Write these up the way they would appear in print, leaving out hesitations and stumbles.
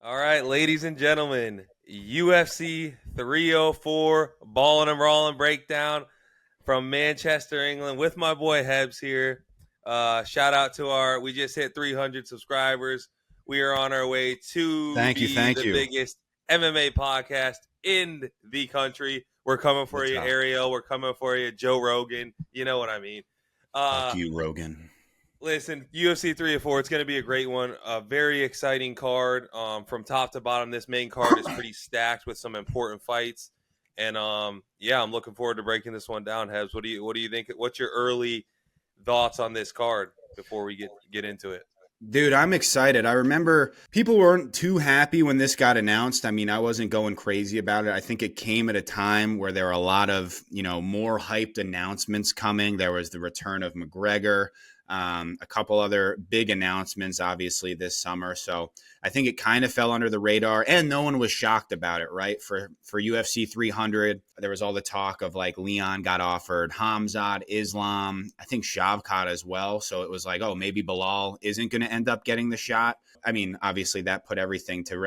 All right, ladies and gentlemen, UFC 304 Ballin' and Rollin' breakdown from Manchester, England, with my boy Hebs here. Shout out to we just hit 300 subscribers. We are on our way to Thank you, be thank the you. biggest MMA podcast in the country. We're coming for What's you, up? Ariel. We're coming for you, Joe Rogan. You know what I mean. Fuck Uh, you, Rogan. Listen, UFC 304, it's going to be a great one. A very exciting card from top to bottom. This main card is pretty stacked with some important fights. And yeah, I'm looking forward to breaking this one down, Hebs. What do you think? What's your early thoughts on this card before we get into it? Dude, I'm excited. I remember people weren't too happy when this got announced. I mean, I wasn't going crazy about it. I think it came at a time where there were a lot of, more hyped announcements coming. There was the return of McGregor, a couple other big announcements, obviously, this summer. So I think it kind of fell under the radar, and no one was shocked about it, right? For UFC 300, there was all the talk of like Leon got offered, Hamzat, Islam, I think Shavkat as well. So it was like, oh, maybe Belal isn't going to end up getting the shot. I mean, obviously that put everything to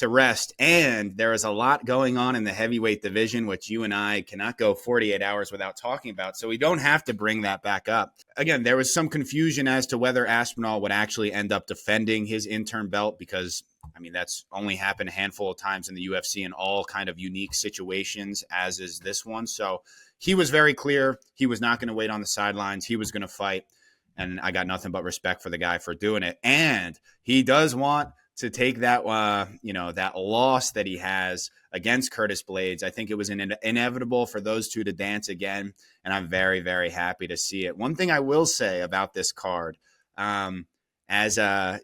rest. And there is a lot going on in the heavyweight division, which you and I cannot go 48 hours without talking about. So we don't have to bring that back up. Again, there was some confusion as to whether Aspinall would actually end up defending his interim belt because, I mean, that's only happened a handful of times in the UFC in all kind of unique situations, as is this one. So he was very clear. He was not going to wait on the sidelines. He was going to fight. And I got nothing but respect for the guy for doing it. And he does want to take that, that loss that he has against Curtis Blaydes. I think it was inevitable for those two to dance again, and I'm very, very happy to see it. One thing I will say about this card, as a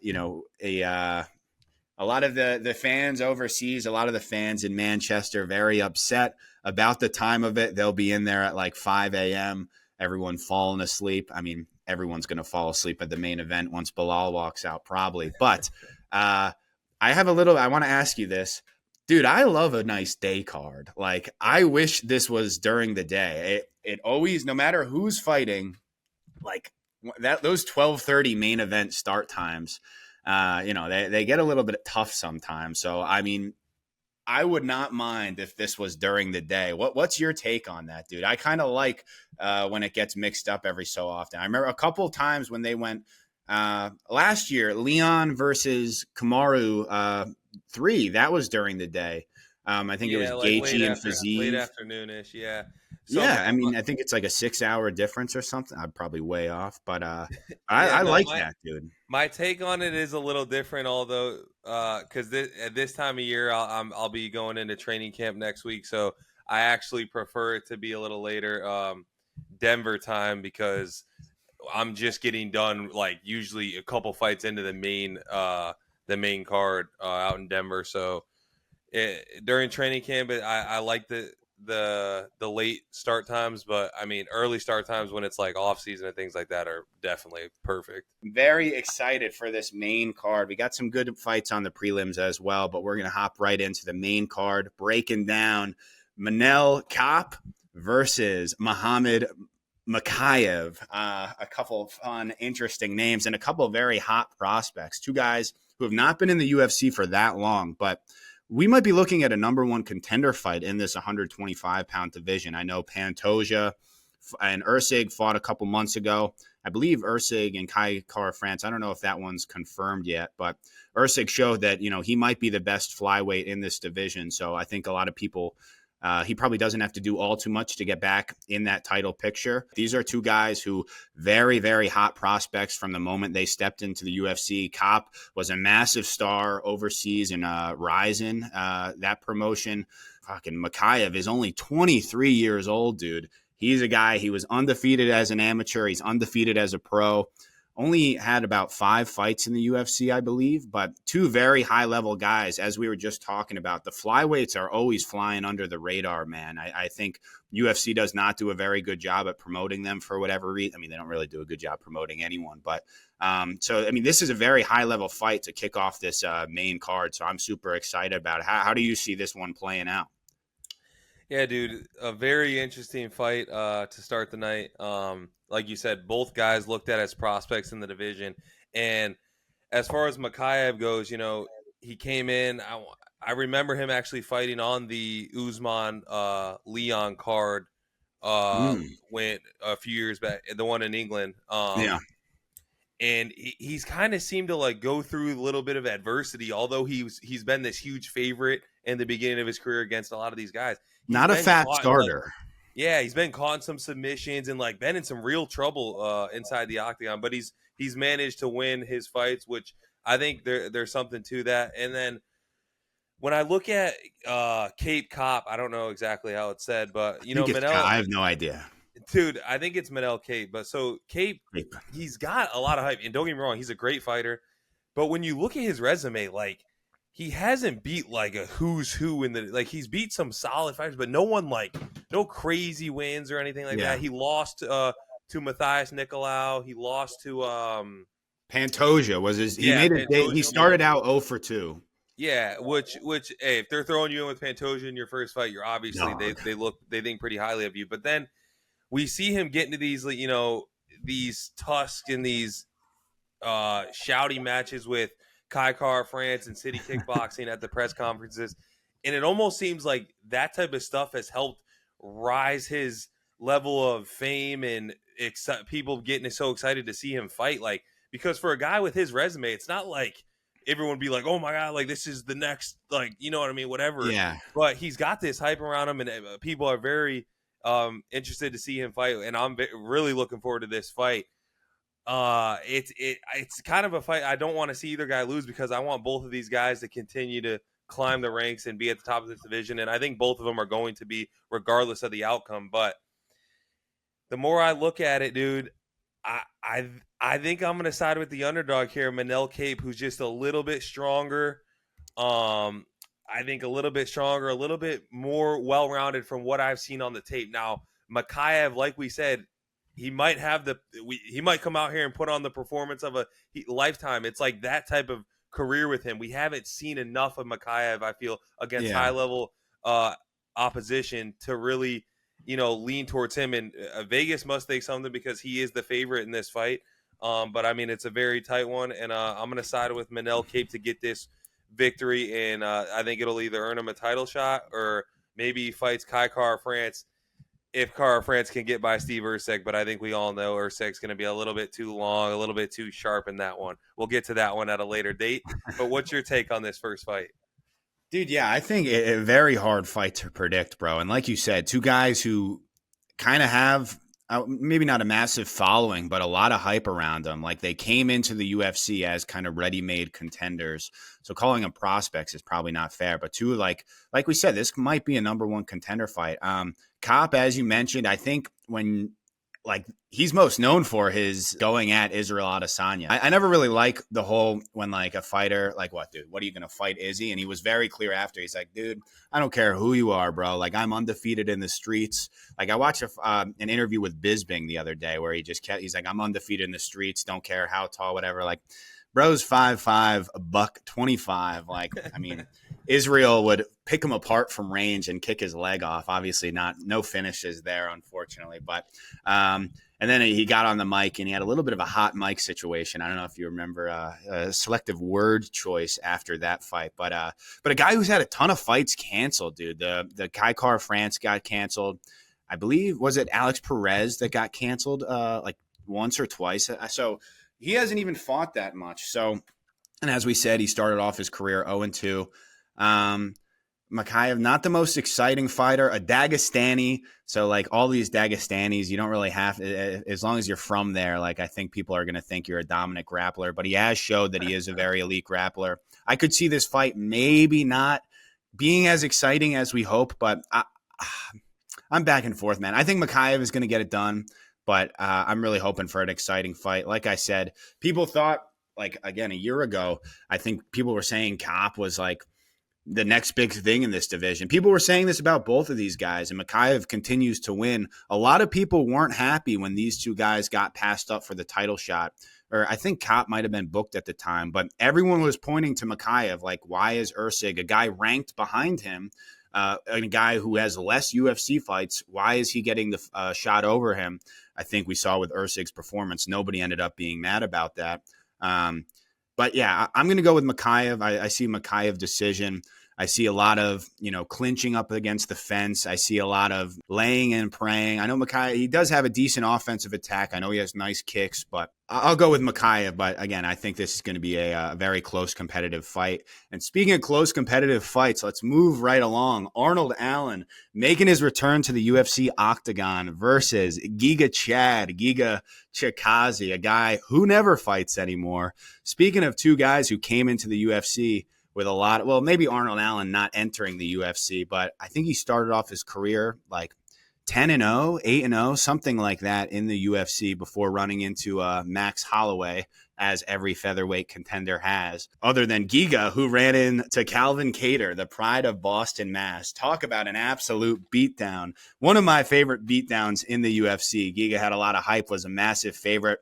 lot of the fans overseas, a lot of the fans in Manchester, very upset about the time of it. They'll be in there at like 5 a.m. Everyone falling asleep. I mean, everyone's going to fall asleep at the main event once Belal walks out, probably. But I want to ask you this. Dude, I love a nice day card. Like, I wish this was during the day. It always, no matter who's fighting, like those 12:30 main event start times, they get a little bit tough sometimes. So, I mean, I would not mind if this was during the day. What's your take on that, dude? I kind of like when it gets mixed up every so often. I remember a couple of times when they went last year, Leon versus Kamaru 3. That was during the day. I think it was Yeah, like Gaethje and late Fiziev. afternoonish. Yeah. So Yeah, I mean, I think it's like a 6 hour difference or something. I'm probably way off, but yeah, I no, like my that, dude. My take on it is a little different, although because at this time of year I'll be going into training camp next week, so I actually prefer it to be a little later, Denver time, because I'm just getting done like usually a couple fights into the main card out in Denver. So during training camp, I like the late start times, but I mean early start times when it's like off season and things like that are definitely perfect. Very excited for this main card. We got some good fights on the prelims as well, but we're going to hop right into the main card, breaking down Manel Kape versus Muhammad Mokaev. A couple of fun, interesting names and a couple of very hot prospects. Two guys who have not been in the UFC for that long, but we might be looking at a number one contender fight in this 125-pound division. I know Pantoja and Ursig fought a couple months ago. I believe Ursig and Kai Kara France. I don't know if that one's confirmed yet, but Ursig showed that he might be the best flyweight in this division. So I think a lot of people. He probably doesn't have to do all too much to get back in that title picture. These are two guys who very, very hot prospects from the moment they stepped into the UFC. Kape was a massive star overseas in Ryzen, that promotion. Fucking Mokaev is only 23 years old, dude. He's a guy, he was undefeated as an amateur. He's undefeated as a pro. Only had about 5 fights in the UFC, I believe, but two very high-level guys, as we were just talking about. The flyweights are always flying under the radar, man. I think UFC does not do a very good job at promoting them for whatever reason. I mean, they don't really do a good job promoting anyone, but so, I mean, this is a very high-level fight to kick off this main card, so I'm super excited about it. How do you see this one playing out? Yeah, dude, a very interesting fight to start the night. Like you said, both guys looked at as prospects in the division, and as far as Mokaev goes, he came in. I remember him actually fighting on the Usman Leon card when a few years back, the one in England. Yeah. And he's kind of seemed to like go through a little bit of adversity, although he's been this huge favorite in the beginning of his career against a lot of these guys. He's Not a been fat caught in, like, starter. yeah, he's been caught in some submissions and like been in some real trouble inside the octagon, but he's managed to win his fights, which I think there's something to that. And then when I look at Cape Cop, I don't know exactly how it's said, but I think Manel, I have no idea. dude, I think it's Manel Cape. But so Cape, Cape. he's got a lot of hype, and don't get me wrong, he's a great fighter. But when you look at his resume, like he hasn't beat like a who's who in the like he's beat some solid fighters, but no crazy wins or anything like that. He lost to Matthias Nicolau. He lost to Pantoja was his. He made it. He started out 0 for 2. Yeah, which hey, if they're throwing you in with Pantoja in your first fight, you're obviously they think pretty highly of you. But then we see him get into these these tusks and these shouty matches with Kai Car France and City Kickboxing at the press conferences, and it almost seems like that type of stuff has helped rise his level of fame and people getting so excited to see him fight. Like, because for a guy with his resume, it's not like everyone be like, oh my God, like this is the next, like, you know what I mean? Whatever. Yeah. But he's got this hype around him, and people are very interested to see him fight. And I'm really looking forward to this fight. It's kind of a fight I don't want to see either guy lose, because I want both of these guys to continue to climb the ranks and be at the top of this division. And I think both of them are going to be, regardless of the outcome. But the more I look at it, dude, I think I'm going to side with the underdog here, Manel Cape, who's just a little bit stronger. I think a little bit stronger, a little bit more well-rounded from what I've seen on the tape. Now, Mokaev, like we said, he might come out here and put on the performance of a lifetime. It's like that type of career with him. We haven't seen enough of Mokaev, I feel, against high-level opposition to really lean towards him. And Vegas must think something, because he is the favorite in this fight. But I mean, it's a very tight one, and I'm going to side with Manel Cape to get this victory. And I think it'll either earn him a title shot, or maybe he fights Kai Car France if Car France can get by Steve Erceg. But I think we all know Erceg's going to be a little bit too long, a little bit too sharp in that one. We'll get to that one at a later date. But what's your take on this first fight? Dude, yeah, I think a very hard fight to predict, bro. And like you said, two guys who kind of have maybe not a massive following, but a lot of hype around them. Like, they came into the UFC as kind of ready-made contenders. So calling them prospects is probably not fair. But two, like we said, this might be a number one contender fight. Kape, as you mentioned, I think he's most known for his going at Israel Adesanya. I never really like the whole when like a fighter, like, what, dude, what are you going to fight Izzy? And he was very clear after. He's like, dude, I don't care who you are, bro. Like, I'm undefeated in the streets. Like, I watched an interview with Bisping the other day where he's like, I'm undefeated in the streets. Don't care how tall, whatever. Like, bro's 5'5", $125. Like, I mean, Israel would pick him apart from range and kick his leg off. Obviously, no finishes there, unfortunately. But and then he got on the mic and he had a little bit of a hot mic situation. I don't know if you remember a selective word choice after that fight. But a guy who's had a ton of fights canceled, dude. The Kai Car France got canceled. I believe, was it Alex Perez that got canceled like once or twice? So he hasn't even fought that much. So, and as we said, he started off his career 0-2. Mokaev, not the most exciting fighter, a Dagestani. So, like, all these Dagestanis, you don't really have, as long as you're from there, like, I think people are going to think you're a dominant grappler. But he has showed that he is a very elite grappler. I could see this fight maybe not being as exciting as we hope, but I'm back and forth, man. I think Mokaev is going to get it done, but I'm really hoping for an exciting fight. Like I said, people thought, like, again, a year ago, I think people were saying Kape was like the next big thing in this division. People were saying this about both of these guys, and Mokaev continues to win. A lot of people weren't happy when these two guys got passed up for the title shot, or I think Kape might have been booked at the time, but everyone was pointing to Mokaev, like, why is Erceg, a guy ranked behind him, a guy who has less UFC fights, why is he getting the shot over him? I think we saw with Erceg's performance, nobody ended up being mad about that. But yeah, I'm going to go with Mokaev. I see Mokaev decision. I see a lot of, clinching up against the fence. I see a lot of laying and praying. I know Mokaev, he does have a decent offensive attack. I know he has nice kicks, but I'll go with Mokaev. But again, I think this is going to be a very close competitive fight. And speaking of close competitive fights, let's move right along. Arnold Allen making his return to the UFC octagon versus Giga Chikadze, a guy who never fights anymore. Speaking of two guys who came into the UFC with a lot of, well, maybe Arnold Allen not entering the UFC, but I think he started off his career like 10-0, 8-0, something like that in the UFC before running into Max Holloway, as every featherweight contender has, other than Giga, who ran into Calvin Kattar, the pride of Boston, Mass. Talk about an absolute beatdown. One of my favorite beatdowns in the UFC. Giga had a lot of hype, was a massive favorite.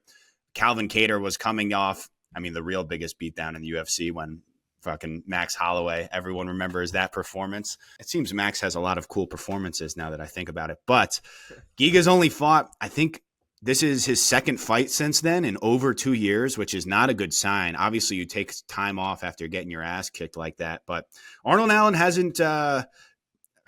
Calvin Kattar was coming off, the real biggest beatdown in the UFC when fucking Max Holloway. Everyone remembers that performance. It seems Max has a lot of cool performances now that I think about it. But Giga's only fought, I think this is his second fight since then in over 2 years, which is not a good sign. Obviously, you take time off after getting your ass kicked like that. But Arnold Allen hasn't,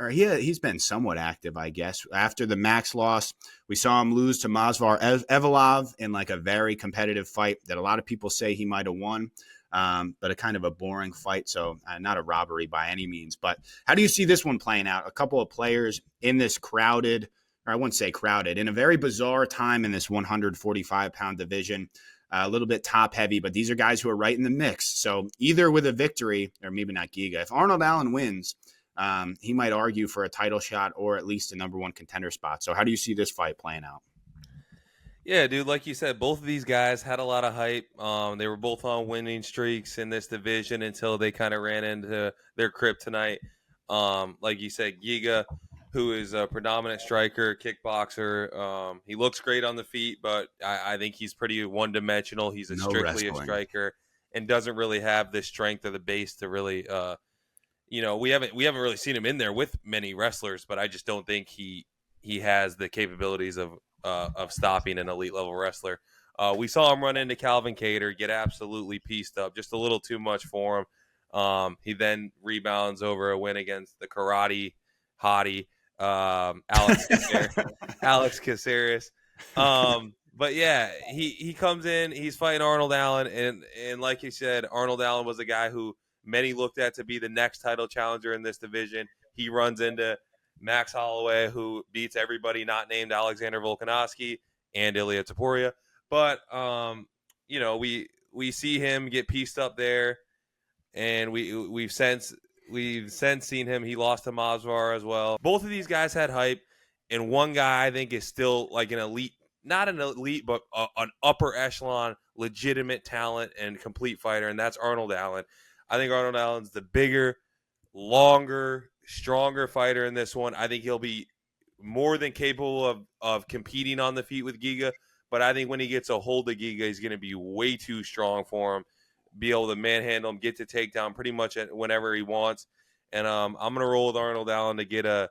he's been somewhat active, I guess. After the Max loss, we saw him lose to Movsar Evloev in like a very competitive fight that a lot of people say he might have won. But a kind of a boring fight, so not a robbery by any means. But how do you see this one playing out? A couple of players in this crowded, or I wouldn't say crowded, in a very bizarre time in this 145-pound division, a little bit top-heavy, but these are guys who are right in the mix. So either with a victory, or maybe not Giga, if Arnold Allen wins, he might argue for a title shot or at least a number one contender spot. So how do you see this fight playing out? Yeah, dude, like you said, both of these guys had a lot of hype. They were both on winning streaks in this division until they kind of ran into their kryptonite. Like you said, Giga, who is a predominant striker, kickboxer. He looks great on the feet, but I think he's pretty one-dimensional. He's strictly a striker and doesn't really have the strength or the base to really, we haven't really seen him in there with many wrestlers, but I just don't think he has the capabilities of stopping an elite level wrestler. We saw him run into Calvin Kattar, get absolutely pieced up, just a little too much for him. He then rebounds over a win against the karate hottie, Alex Caceres. But yeah, he comes in, he's fighting Arnold Allen, and like you said, Arnold Allen was a guy who many looked at to be the next title challenger in this division. He runs into Max Holloway, who beats everybody not named Alexander Volkanovski and Ilia Topuria. But, we see him get pieced up there, and we've since seen him. He lost to Movsar as well. Both of these guys had hype, and one guy I think is still like an elite, not an elite, but an upper echelon, legitimate talent and complete fighter, and that's Arnold Allen. I think Arnold Allen's the bigger, longer, stronger fighter in this one. I think he'll be more than capable of competing on the feet with Giga, but I think when he gets a hold of Giga, he's going to be way too strong for him, be able to manhandle him, get to takedown pretty much whenever he wants. And I'm going to roll with Arnold Allen to get a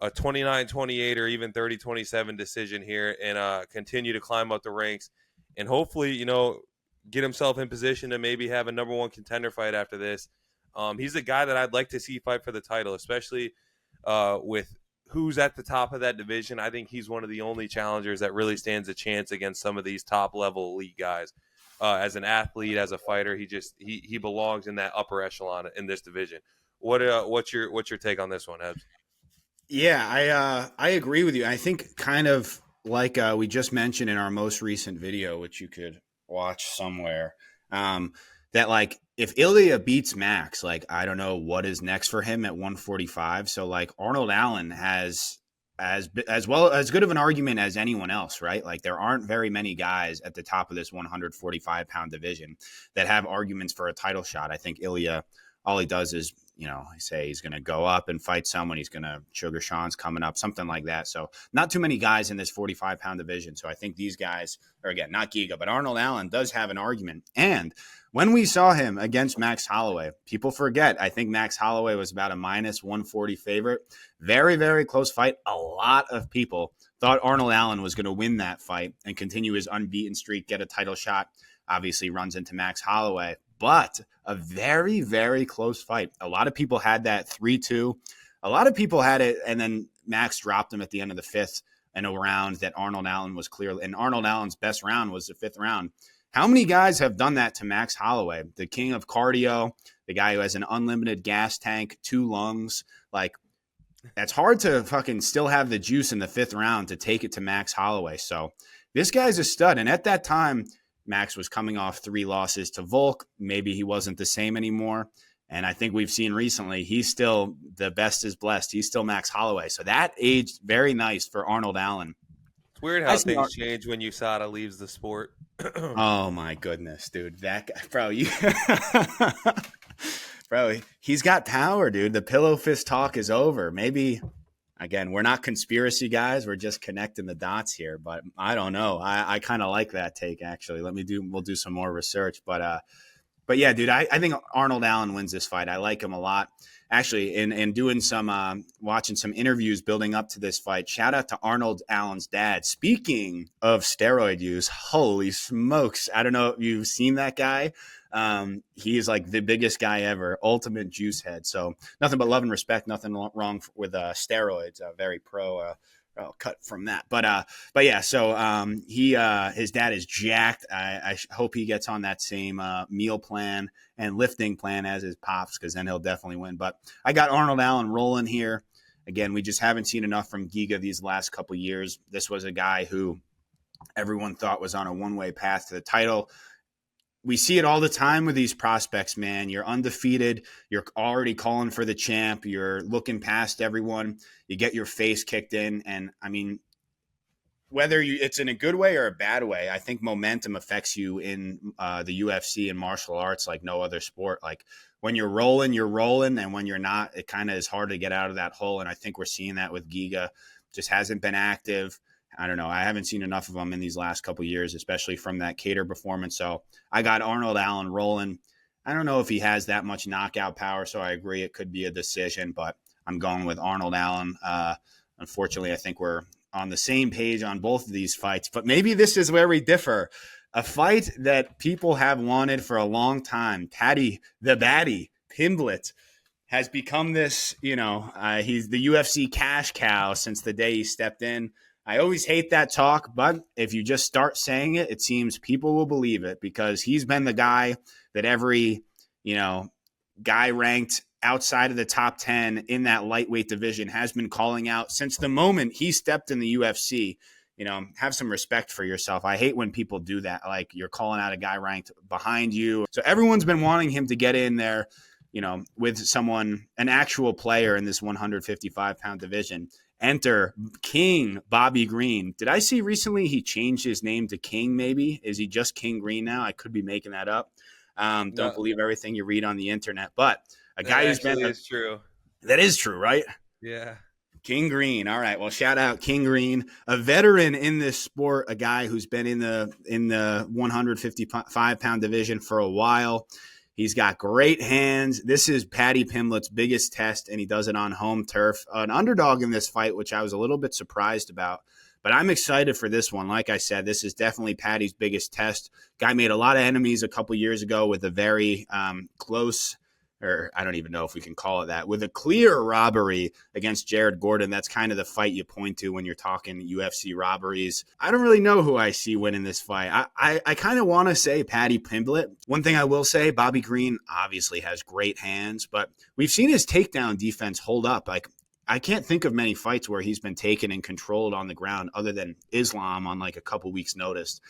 29-28 or even 30-27 decision here and continue to climb up the ranks and hopefully, get himself in position to maybe have a number one contender fight after this. He's the guy that I'd like to see fight for the title, especially with who's at the top of that division. I think he's one of the only challengers that really stands a chance against some of these top-level elite guys. As an athlete, as a fighter, he belongs in that upper echelon in this division. What's your take on this one, Ebs? Yeah, I agree with you. I think kind of like we just mentioned in our most recent video, which you could watch somewhere, that like if Ilia beats Max, like I don't know what is next for him at 145. So like Arnold Allen has as good of an argument as anyone else, right? Like there aren't very many guys at the top of this 145-pound division that have arguments for a title shot. I think Ilia, all he does is, say he's going to go up and fight someone. He's going to Sugar Sean's coming up, something like that. So not too many guys in this 45-pound division. So I think these guys, or again, not Giga, but Arnold Allen does have an argument. And when we saw him against Max Holloway, people forget, I think Max Holloway was about a minus 140 favorite. Very, very close fight. A lot of people thought Arnold Allen was going to win that fight and continue his unbeaten streak, get a title shot. obviously runs into Max Holloway. But a very, very close fight. A lot of people had that 3-2. A lot of people had it, and then Max dropped him at the end of the fifth in a round that Arnold Allen was clearly. And Arnold Allen's best round was the fifth round. How many guys have done that to Max Holloway? The king of cardio, the guy who has an unlimited gas tank, 2 lungs. Like, that's hard to fucking still have the juice in the fifth round to take it to Max Holloway. So this guy's a stud. And at that time, Max was coming off 3 losses to Volk. Maybe he wasn't the same anymore. And I think we've seen recently, he's still the best is blessed. He's still Max Holloway. So that aged very nice for Arnold Allen. It's weird how things change when USADA leaves the sport. Oh, my goodness, dude. That guy, bro, he's got power, dude. The pillow fist talk is over. Maybe, again, we're not conspiracy guys. We're just connecting the dots here. But I don't know. I kind of like that take, actually. We'll do some more research. But yeah, dude, I think Arnold Allen wins this fight. I like him a lot. Actually, in doing some watching some interviews building up to this fight, shout out to Arnold Allen's dad. Speaking of steroid use, holy smokes. I don't know if you've seen that guy. He is like the biggest guy ever, ultimate juice head. So nothing but love and respect, nothing wrong with steroids. Very pro cut from that. But yeah, so his dad is jacked. I hope he gets on that same meal plan and lifting plan as his pops, because then he'll definitely win. But I got Arnold Allen rolling here. Again, we just haven't seen enough from Giga these last couple years. This was a guy who everyone thought was on a one-way path to the title. We see it all the time with these prospects, man. You're undefeated. You're already calling for the champ. You're looking past everyone. You get your face kicked in. And, I mean, whether it's in a good way or a bad way, I think momentum affects you in the UFC and martial arts like no other sport. Like, when you're rolling, and when you're not, it kind of is hard to get out of that hole. And I think we're seeing that with Giga. Just hasn't been active. I don't know. I haven't seen enough of him in these last couple of years, especially from that Cater performance. So I got Arnold Allen rolling. I don't know if he has that much knockout power, so I agree it could be a decision, but I'm going with Arnold Allen. Unfortunately, I think we're on the same page on both of these fights, but maybe this is where we differ. A fight that people have wanted for a long time. Paddy, the baddie, Pimblett, has become this, he's the UFC cash cow since the day he stepped in. I always hate that talk, but if you just start saying it, it seems people will believe it, because he's been the guy that every, guy ranked outside of the top 10 in that lightweight division has been calling out since the moment he stepped in the UFC. Have some respect for yourself. I hate when people do that. Like, you're calling out a guy ranked behind you. So everyone's been wanting him to get in there, with someone, an actual player in this 155-pound division. Enter King Bobby Green. Did I see recently he changed his name to King, maybe? Is he just King Green now? I could be making that up. Don't believe everything you read on the internet. But a guy who's been... That is true. That is true, right? Yeah. King Green. All right. Well, shout out King Green, a veteran in this sport, a guy who's been in the 155-pound division for a while. He's got great hands. This is Paddy Pimblett's biggest test, and he does it on home turf. An underdog in this fight, which I was a little bit surprised about. But I'm excited for this one. Like I said, this is definitely Paddy's biggest test. Guy made a lot of enemies a couple years ago with a very close, or I don't even know if we can call it that, with a clear robbery against Jared Gordon. That's kind of the fight you point to when you're talking UFC robberies. I don't really know who I see winning this fight. I kind of want to say Paddy Pimblett. One thing I will say, Bobby Green obviously has great hands, but we've seen his takedown defense hold up. Like, I can't think of many fights where he's been taken and controlled on the ground other than Islam on like a couple weeks' notice.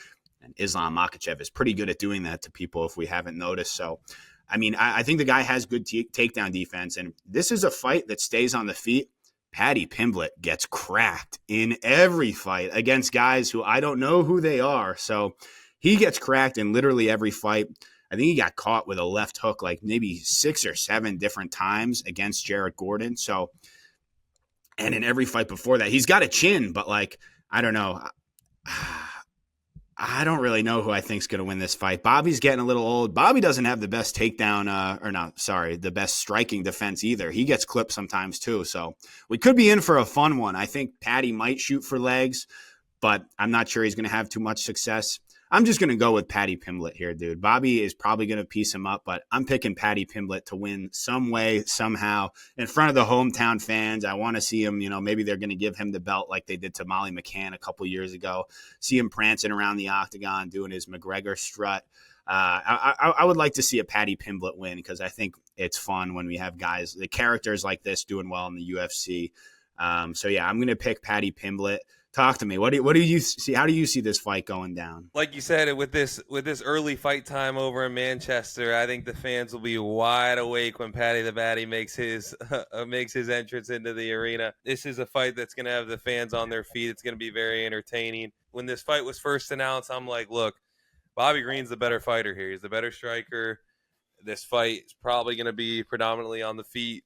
And Islam Mokaev is pretty good at doing that to people if we haven't noticed. So, I mean, I think the guy has good takedown defense, and this is a fight that stays on the feet. Paddy Pimblett gets cracked in every fight against guys who I don't know who they are. So he gets cracked in literally every fight. I think he got caught with a left hook like maybe 6 or 7 different times against Jared Gordon. So, and in every fight before that, he's got a chin, but like, I don't know. I don't really know who I think is going to win this fight. Bobby's getting a little old. Bobby doesn't have the best takedown, the best striking defense either. He gets clipped sometimes too. So we could be in for a fun one. I think Paddy might shoot for legs, but I'm not sure he's going to have too much success. I'm just going to go with Paddy Pimblett here, dude. Bobby is probably going to piece him up, but I'm picking Paddy Pimblett to win some way, somehow, in front of the hometown fans. I want to see him, maybe they're going to give him the belt like they did to Molly McCann a couple years ago. See him prancing around the octagon, doing his McGregor strut. I would like to see a Paddy Pimblett win because I think it's fun when we have guys, the characters like this doing well in the UFC. So yeah, I'm going to pick Paddy Pimblett. Talk to me. What do you see? How do you see this fight going down? Like you said, with this early fight time over in Manchester, I think the fans will be wide awake when Paddy the Baddy makes his entrance into the arena. This is a fight that's going to have the fans on their feet. It's going to be very entertaining. When this fight was first announced, I'm like, look, Bobby Green's the better fighter here. He's the better striker. This fight is probably going to be predominantly on the feet.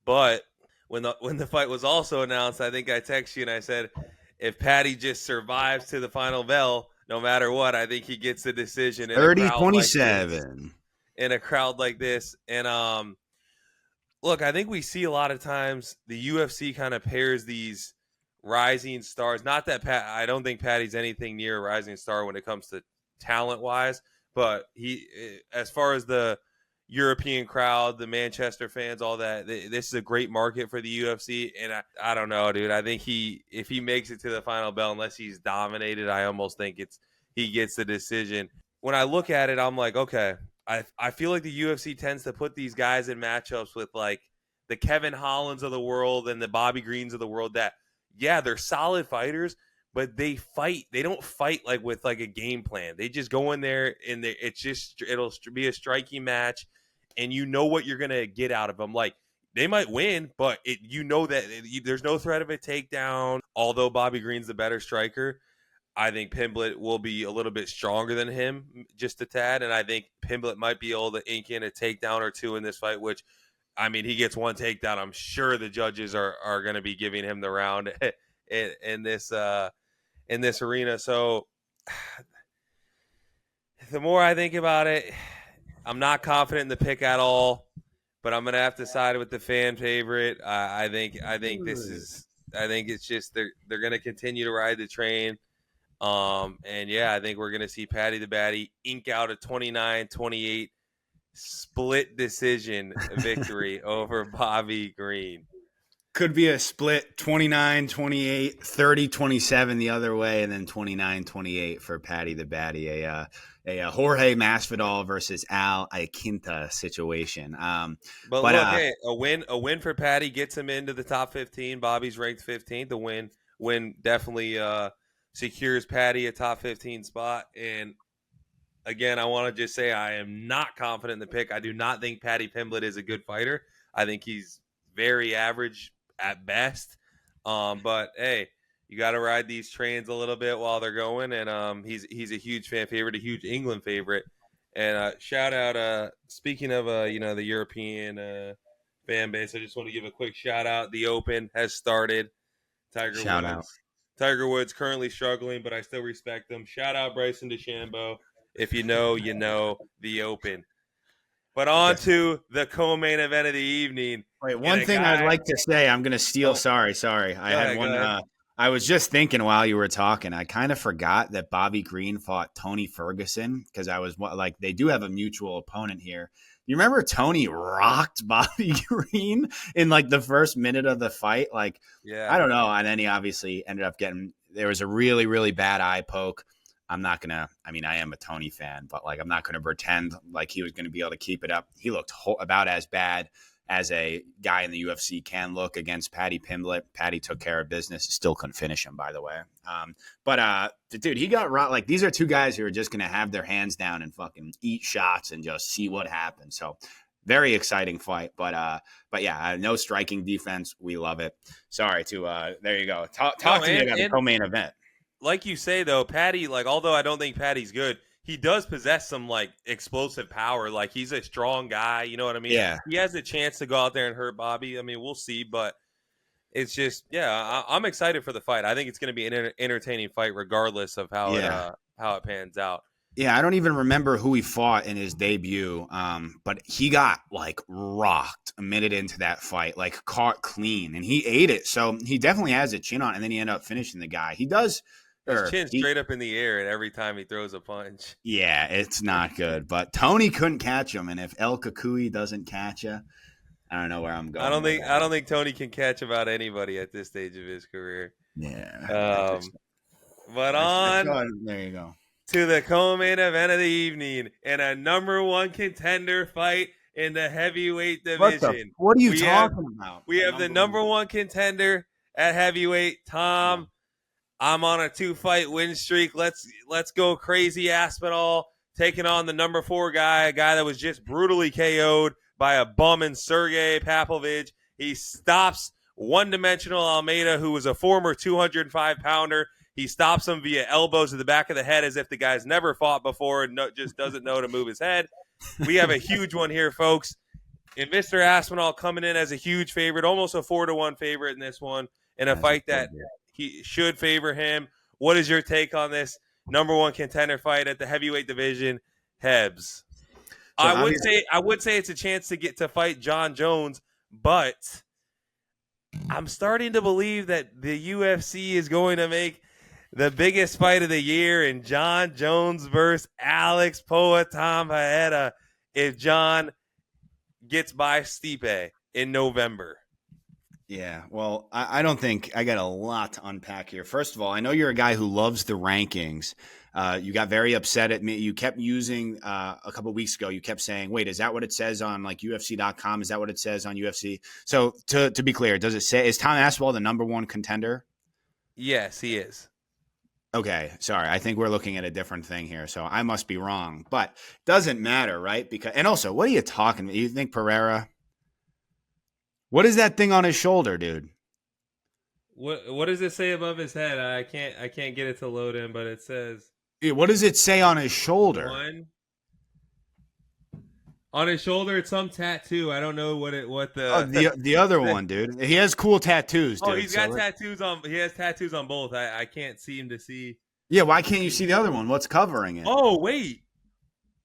But when the fight was also announced, I think I texted you and I said, if Paddy just survives to the final bell, no matter what, I think he gets the decision in 30-27 in a crowd like this. And look, I think we see a lot of times the UFC kind of pairs these rising stars. Not that I don't think Paddy's anything near a rising star when it comes to talent-wise, but he, as far as the European crowd, the Manchester fans, all that, this is a great market for the UFC. And I don't know, dude. I think if he makes it to the final bell, unless he's dominated, I almost think he gets the decision. When I look at it, I'm like, okay, I feel like the UFC tends to put these guys in matchups with like the Kevin Hollands of the world and the Bobby Greens of the world that, yeah, they're solid fighters, but they fight. They don't fight like with like a game plan. They just go in there and it'll be a striking match, and you know what you're gonna get out of them. Like they might win, but that there's no threat of a takedown. Although Bobby Green's the better striker, I think Pimblett will be a little bit stronger than him, just a tad, and I think Pimblett might be able to ink in a takedown or two in this fight. Which, I mean, he gets one takedown, I'm sure the judges are going to be giving him the round in this arena. So the more I think about it, I'm not confident in the pick at all, but I'm gonna have to side with the fan favorite. I think it's just they're gonna continue to ride the train. And yeah, I think we're gonna see Paddy the Baddy ink out a 29-28 split decision victory over Bobby Green. Could be a split 29-28, 30-27 the other way, and then 29-28 for Paddy the Baddy. A Jorge Masvidal versus Al Iaquinta situation. But look, hey, a win for Paddy gets him into the top 15. Bobby's ranked 15th. The win definitely secures Paddy a top 15 spot. And again, I want to just say I am not confident in the pick. I do not think Paddy Pimblett is a good fighter. I think he's very average at best. But hey, you got to ride these trains a little bit while they're going, and he's a huge fan favorite, a huge England favorite. And shout out, speaking of the European fan base, I just want to give a quick shout out. The Open has started. Tiger Woods currently struggling, but I still respect him. Shout out Bryson DeChambeau. If you know, you know. The Open. But on to the co-main event of the evening. Wait, one thing I'd like to say, I'm going to steal. Sorry. I had one. I was just thinking while you were talking, I kind of forgot that Bobby Green fought Tony Ferguson because I was like, they do have a mutual opponent here. You remember Tony rocked Bobby Green in like the first minute of the fight? Like, yeah, I don't know. And then he obviously ended up there was a really, really bad eye poke. I am a Tony fan, but like, I'm not going to pretend like he was going to be able to keep it up. He looked about as bad as a guy in the UFC can look against Paddy Pimblett. Paddy took care of business. Still couldn't finish him, by the way. But dude, he got rocked. Like, these are two guys who are just going to have their hands down and fucking eat shots and just see what happens. So very exciting fight. But yeah, no striking defense. We love it. Sorry to, there you go. Talk to me about the co-main event. Like you say, though, Paddy, like, although I don't think Paddy's good, he does possess some, like, explosive power. Like, he's a strong guy. You know what I mean? Yeah. He has a chance to go out there and hurt Bobby. I mean, we'll see. But it's just, yeah, I'm excited for the fight. I think it's going to be an entertaining fight regardless of how it pans out. Yeah, I don't even remember who he fought in his debut, but he got, like, rocked a minute into that fight, like, caught clean. And he ate it. So he definitely has a chin on, and then he ended up finishing the guy. He does – His chin's straight up in the air, and every time he throws a punch. Yeah, it's not good. But Tony couldn't catch him, and if El Kakui doesn't catch you, I don't know where I'm going. I don't think Tony can catch about anybody at this stage of his career. Yeah. But on there you go. To the co-main event of the evening and a number one contender fight in the heavyweight division. What are you talking about? We have the number one contender at heavyweight, Tom. I'm on a 2-fight win streak. Let's go crazy, Aspinall, taking on the number 4 guy, a guy that was just brutally KO'd by a bum in Sergey Pavlovich. He stops one-dimensional Almeida, who was a former 205-pounder. He stops him via elbows to the back of the head as if the guy's never fought before and just doesn't know to move his head. We have a huge one here, folks. And Mr. Aspinall coming in as a huge favorite, almost a 4-1 favorite in this one, in a fight that he should favor him. What is your take on this number one contender fight at the heavyweight division, Hebs? So I would say it's a chance to get to fight John Jones, but I'm starting to believe that the UFC is going to make the biggest fight of the year in John Jones versus Alex Poatam-Haeda if John gets by Stipe in November. Yeah, well, I don't think I got a lot to unpack here. First of all, I know you're a guy who loves the rankings. You got very upset at me. You kept using a couple of weeks ago. You kept saying, "Wait, is that what it says on like UFC.com? Is that what it says on UFC?" So to be clear, does it say is Tom Aspinall the number one contender? Yes, he is. Okay, sorry. I think we're looking at a different thing here, so I must be wrong. But doesn't matter, right? Because and also, what are you talking about? You think Pereira? What is that thing on his shoulder, dude? What does it say above his head? I can't get it to load in, but it says. Yeah, what does it say on his shoulder? On his shoulder, it's some tattoo. I don't know what the other one, dude. He has cool tattoos, dude. Oh, he's got tattoos on. He has tattoos on both. I can't seem to see. Yeah, why can't you see the other one? What's covering it? Oh, wait.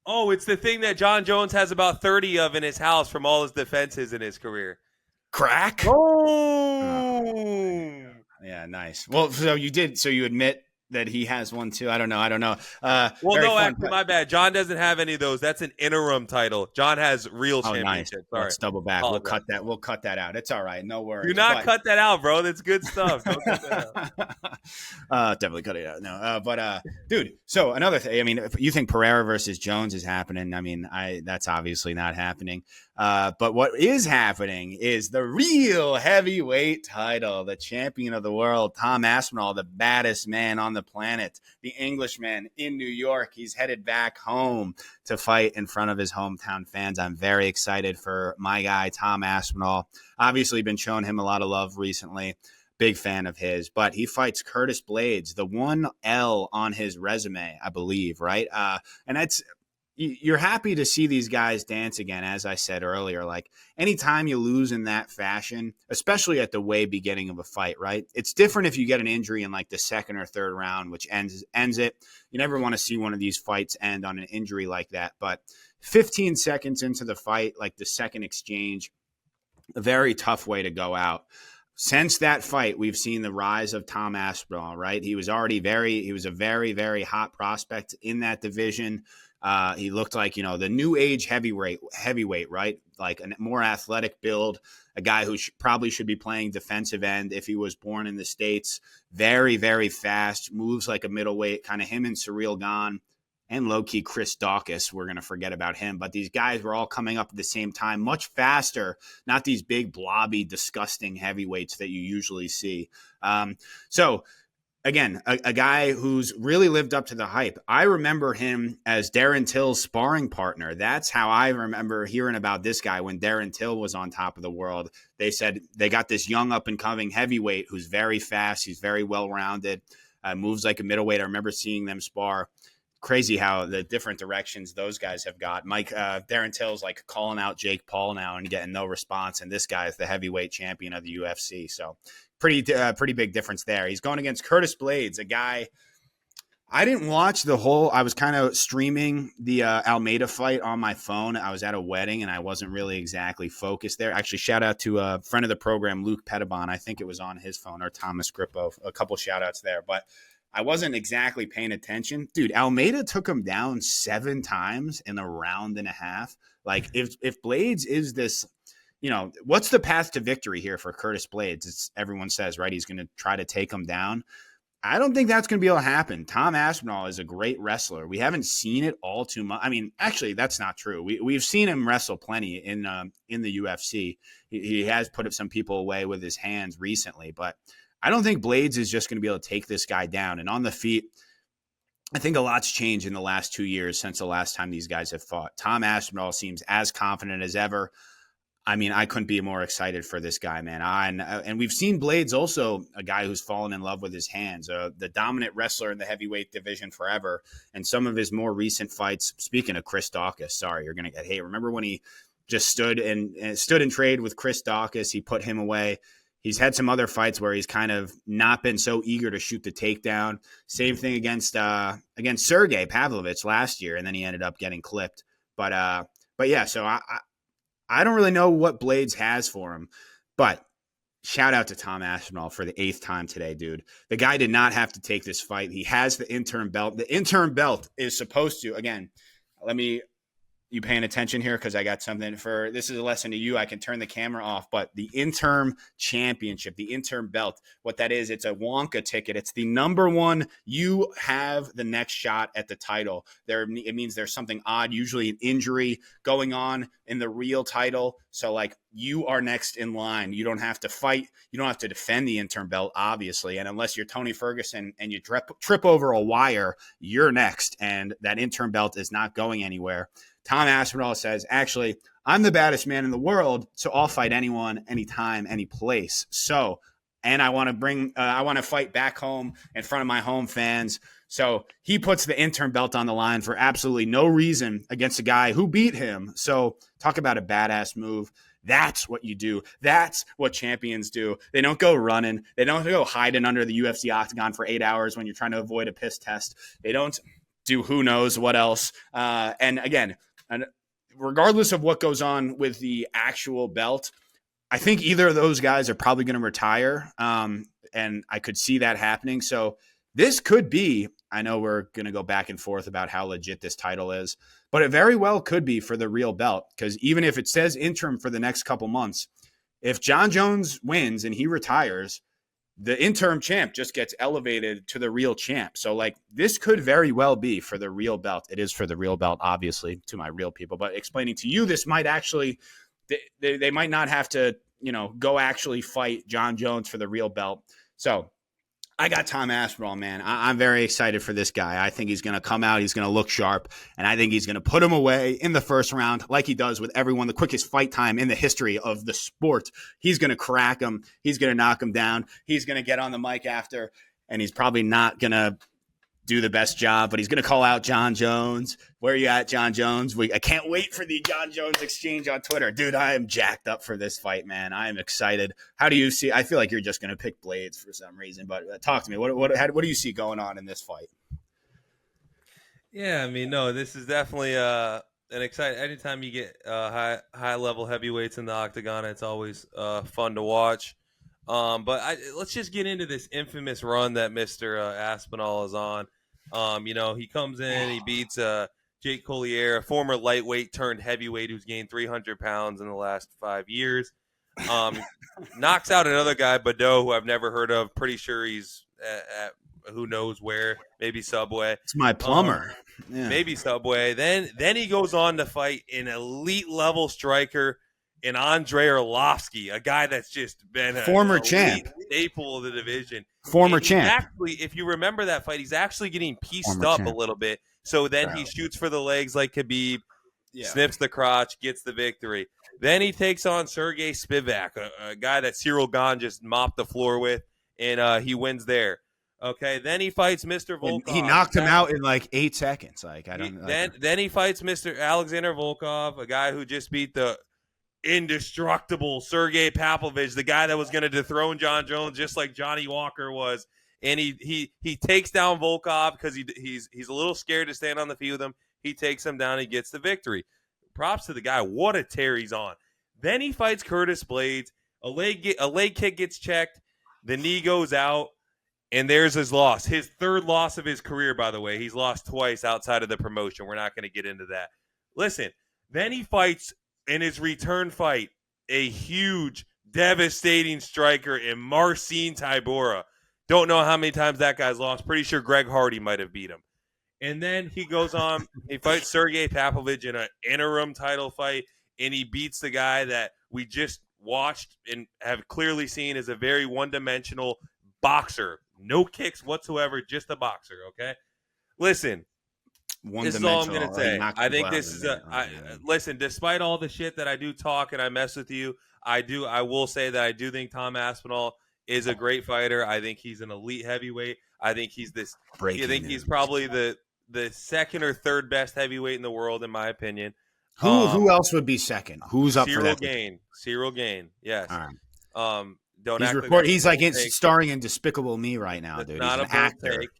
Oh, it's the thing that John Jones has about 30 of in his house from all his defenses in his career. Crack? Oh. Yeah, nice. Well, so you admit that he has one too. I don't know. Actually, my bad. John doesn't have any of those. That's an interim title. John has real championship. Nice. Let's double back. We'll cut that out. It's all right. No worries. Do not cut that out, bro. That's good stuff. Don't cut that out. Definitely cut it out. No, dude. So another thing. I mean, if you think Pereira versus Jones is happening, I mean, that's obviously not happening. But what is happening is the real heavyweight title, the champion of the world, Tom Aspinall, the baddest man on the planet, the Englishman in New York. He's headed back home to fight in front of his hometown fans. I'm very excited for my guy, Tom Aspinall. Obviously been showing him a lot of love recently. Big fan of his, but he fights Curtis Blaydes, the one L on his resume, I believe, right? And that's, you're happy to see these guys dance again, as I said earlier. Like, anytime you lose in that fashion, especially at the way beginning of a fight, right? It's different if you get an injury in like the second or third round, which ends it. You never want to see one of these fights end on an injury like that. But 15 seconds into the fight, like the second exchange, a very tough way to go out. Since that fight, we've seen the rise of Tom Aspinall, right? He was a very, very hot prospect in that division. He looked like, the new age heavyweight, right? Like a more athletic build, a guy who probably should be playing defensive end if he was born in the States. Very, very fast, moves like a middleweight, kind of him and Cyril Gane and low-key Chris Dawkins. We're going to forget about him. But these guys were all coming up at the same time, much faster, not these big, blobby, disgusting heavyweights that you usually see. Again, a guy who's really lived up to the hype. I remember him as Darren Till's sparring partner. That's how I remember hearing about this guy when Darren Till was on top of the world. They said they got this young up-and-coming heavyweight who's very fast. He's very well-rounded, moves like a middleweight. I remember seeing them spar. Crazy how the different directions those guys have got. Darren Till's like calling out Jake Paul now and getting no response, and this guy is the heavyweight champion of the UFC. So pretty big difference there. He's going against Curtis Blaydes, a guy I didn't watch the whole. I was kind of streaming the Almeida fight on my phone. I was at a wedding and I wasn't really exactly focused there. Actually, shout out to a friend of the program, Luke Petitbon. I think it was on his phone, or Thomas Grippo. A couple shout outs there, but I wasn't exactly paying attention. Dude, Almeida took him down 7 times in a round and a half. Like, if Blaydes is this, what's the path to victory here for Curtis Blaydes? It's everyone says, right? He's going to try to take him down. I don't think that's going to be able to happen. Tom Aspinall is a great wrestler. We haven't seen it all too much. I mean, actually, that's not true. We've seen him wrestle plenty in the UFC. He has put some people away with his hands recently, but I don't think Blaydes is just going to be able to take this guy down. And on the feet, I think a lot's changed in the last 2 years since the last time these guys have fought. Tom Aspinall seems as confident as ever. I mean, I couldn't be more excited for this guy, man. And we've seen Blaydes also a guy who's fallen in love with his hands, the dominant wrestler in the heavyweight division forever. And some of his more recent fights, speaking of Chris Daukaus, sorry, you're going to get hate. Remember when he just stood and trade with Chris Daukaus? He put him away. He's had some other fights where he's kind of not been so eager to shoot the takedown. Same thing against Sergey Pavlovich last year, and then he ended up getting clipped. But yeah, so I don't really know what Blaydes has for him, but shout out to Tom Aspinall for the 8th time today, dude. The guy did not have to take this fight. He has the interim belt. The interim belt is supposed to, again, you paying attention here? Because I got something this is a lesson to you. I can turn the camera off, but the interim championship, the interim belt, what that is, it's a Wonka ticket. It's the number one. You have the next shot at the title. It means there's something odd, usually an injury going on in the real title. So like you are next in line. You don't have to fight. You don't have to defend the interim belt, obviously. And unless you're Tony Ferguson and you trip over a wire, you're next. And that interim belt is not going anywhere. Tom Aspinall says, actually, I'm the baddest man in the world, so I'll fight anyone, anytime, any place. So, and I want to fight back home in front of my home fans. So he puts the interim belt on the line for absolutely no reason against a guy who beat him. So talk about a badass move. That's what you do. That's what champions do. They don't go running. They don't go hiding under the UFC octagon for 8 hours when you're trying to avoid a piss test. They don't do who knows what else. And again, regardless of what goes on with the actual belt, I think either of those guys are probably going to retire. And I could see that happening. So this could be, I know we're going to go back and forth about how legit this title is, but it very well could be for the real belt. Because even if it says interim for the next couple months, if John Jones wins and he retires, the interim champ just gets elevated to the real champ. So like this could very well be for the real belt. It is for the real belt, obviously, to my real people, but explaining to you, this might actually, they might not have to, go actually fight John Jones for the real belt. So I got Tom Aspinall, man. I'm very excited for this guy. I think he's going to come out. He's going to look sharp. And I think he's going to put him away in the first round like he does with everyone. The quickest fight time in the history of the sport. He's going to crack him. He's going to knock him down. He's going to get on the mic after. And he's probably not going to do the best job, but he's going to call out John Jones. Where are you at, John Jones? I can't wait for the John Jones exchange on Twitter. Dude, I am jacked up for this fight, man. I am excited. How do you see? I feel like you're just going to pick Blaydes for some reason, but talk to me. What do you see going on in this fight? Yeah, I mean, no, this is definitely an exciting. Anytime you get high level heavyweights in the octagon, it's always fun to watch. But let's just get into this infamous run that Mr. Aspinall is on. He comes in, he beats Jake Collier, a former lightweight turned heavyweight who's gained 300 pounds in the last 5 years. Knocks out another guy, Badeau, who I've never heard of. Pretty sure he's at who knows where, maybe Subway. It's my plumber. Yeah. Maybe Subway. Then he goes on to fight an elite level striker in Andrei Arlovsky, a guy that's just been a former champ, staple of the division. Former champ. Actually, if you remember that fight, he's actually getting pieced up a little bit. So then he shoots for the legs like Khabib, sniffs the crotch, gets the victory. Then he takes on Sergey Spivak, a guy that Cyril Gane just mopped the floor with, and he wins there. Okay, then he fights Mr. Volkov. And he knocked him out in like 8 seconds. Then he fights Mr. Alexander Volkov, a guy who just beat the indestructible Sergey Pavlovich, the guy that was going to dethrone John Jones just like Johnny Walker was. And he takes down Volkov because he's a little scared to stand on the feet with him. He takes him down. He gets the victory. Props to the guy. What a tear he's on. Then he fights Curtis Blaydes. A leg kick gets checked. The knee goes out. And there's his loss. His third loss of his career, by the way. He's lost twice outside of the promotion. We're not going to get into that. Listen, then he fights in his return fight a huge, devastating striker in Marcin Tybura. Don't know how many times that guy's lost. Pretty sure Greg Hardy might have beat him. And then he goes on, he fights Sergey Pavlovich in an interim title fight, and he beats the guy that we just watched and have clearly seen as a very one-dimensional boxer. No kicks whatsoever, just a boxer, okay? Listen, this is all I'm going to say. I think this is listen, despite all the shit that I do talk and I mess with you, I will say that I do think Tom Aspinall is a great fighter. I think he's an elite heavyweight. I think he's he's probably the second or third best heavyweight in the world, in my opinion. Who else would be second? Who's up for that? Cyril Gain. Yes. All right. Don't he's like starring in Despicable Me right now, dude. Not he's an actor. Take.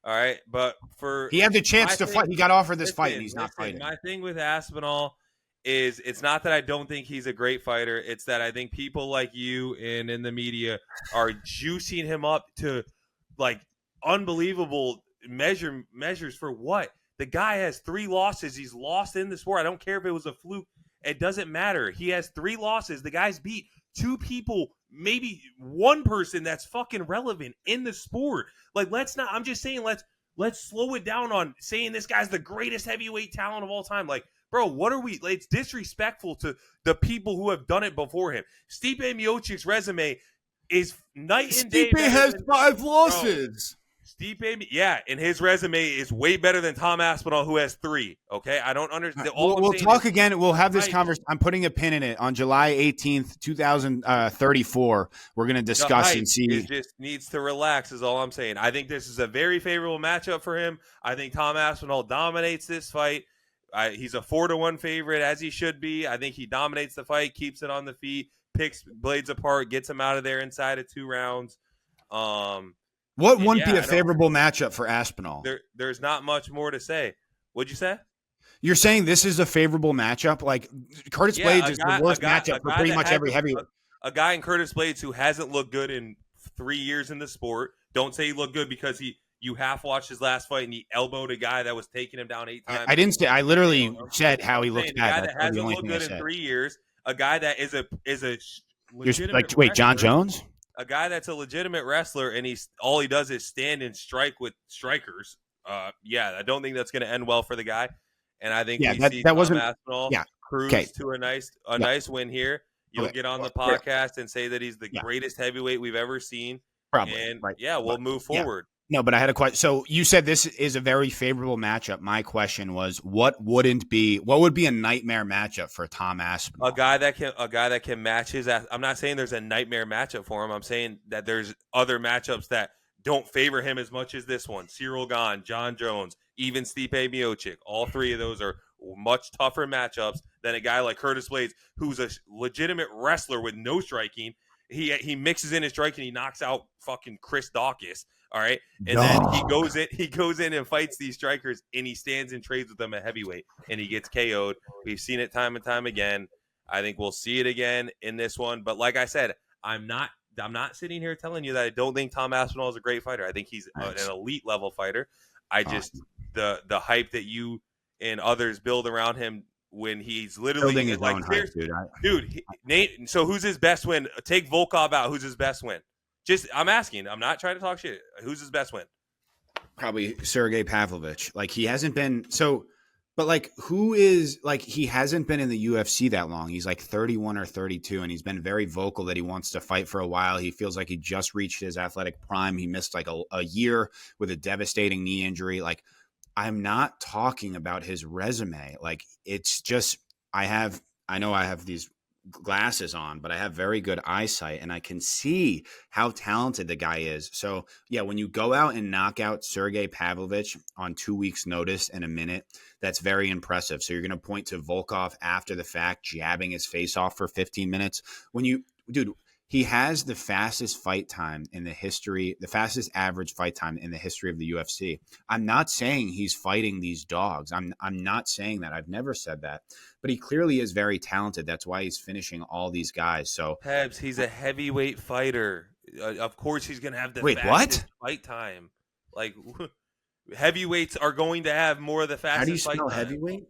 All right, but he had the chance to fight. He got offered this fight, and he's not fighting. My thing with Aspinall is it's not that I don't think he's a great fighter. It's that I think people like you and in the media are juicing him up to like unbelievable measures for what? The guy has 3 losses. He's lost in the sport. I don't care if it was a fluke. It doesn't matter. He has 3 losses. The guy's beat 2 people, maybe 1 person that's fucking relevant in the sport. Like, I'm just saying, let's slow it down on saying this guy's the greatest heavyweight talent of all time. Like, bro, what are we? Like, it's disrespectful to the people who have done it before him. Stipe Miocic's resume is night and day. Stipe has 5 losses. Stipe, yeah, and his resume is way better than Tom Aspinall, who has 3. Okay, I don't understand. We'll talk again. We'll have this conversation. I'm putting a pin in it on July 18th, 2034. We're going to discuss and see. It just needs to relax, is all I'm saying. I think this is a very favorable matchup for him. I think Tom Aspinall dominates this fight. He's a 4-1 favorite, as he should be. I think he dominates the fight, keeps it on the feet, picks Blaydes apart, gets him out of there inside of 2 rounds. What wouldn't be a favorable matchup for Aspinall? There's not much more to say. What'd you say? You're saying this is a favorable matchup? Like, Curtis Blaydes is the worst matchup for pretty much every heavyweight. A guy in Curtis Blaydes who hasn't looked good in 3 years in the sport. Don't say he looked good because you half-watched his last fight and he elbowed a guy that was taking him down 8 times. I didn't say. I literally said how he looked bad. A guy that hasn't looked good in 3 years. A guy that is a legitimate wait, John Jones? A guy that's a legitimate wrestler, and all he does is stand and strike with strikers. I don't think that's going to end well for the guy. And I think that wasn't Aspinall cruise to a nice win here. You'll get on the podcast and say that he's the greatest heavybeweight we've ever seen. Probably. And we'll move forward. No, but I had a question. So you said this is a very favorable matchup. My question was, what would be a nightmare matchup for Tom Aspinall? A guy that can match his ass. I'm not saying there's a nightmare matchup for him. I'm saying that there's other matchups that don't favor him as much as this one. Cyril Gane, John Jones, even Stipe Miocic. All 3 of those are much tougher matchups than a guy like Curtis Blaydes, who's a legitimate wrestler with no striking. He mixes in his striking. He knocks out fucking Chris Dawkins. All right. And then he goes in and fights these strikers, and he stands and trades with them at heavyweight, and he gets KO'd. We've seen it time and time again. I think we'll see it again in this one. But like I said, I'm not sitting here telling you that I don't think Tom Aspinall is a great fighter. I think he's an elite level fighter. I just the hype that you and others build around him when he's literally building his own hype, dude. Nate. So who's his best win? Take Volkov out. Who's his best win? I'm asking. I'm not trying to talk shit. Who's his best win? Probably Sergey Pavlovich. Like, he hasn't been so, but like, he hasn't been in the UFC that long. He's like 31 or 32, and he's been very vocal that he wants to fight for a while. He feels like he just reached his athletic prime. He missed like a year with a devastating knee injury. Like, I'm not talking about his resume. Like, it's just, I know I have these glasses on, but I have very good eyesight, and I can see how talented the guy is. So yeah, when you go out and knock out Sergey Pavlovich on 2 weeks notice in a minute, that's very impressive. So you're going to point to Volkov after the fact, jabbing his face off for 15 minutes. He has the fastest fight time in the history, the fastest average fight time in the history of the UFC. I'm not saying he's fighting these dogs. I'm not saying that. I've never said that. But he clearly is very talented. That's why he's finishing all these guys. So Hebs, he's a heavyweight fighter. Of course, he's going to have the Wait, fastest what? fight time. Like heavyweights are going to have more of the How do you fastest fight spell time. heavyweight?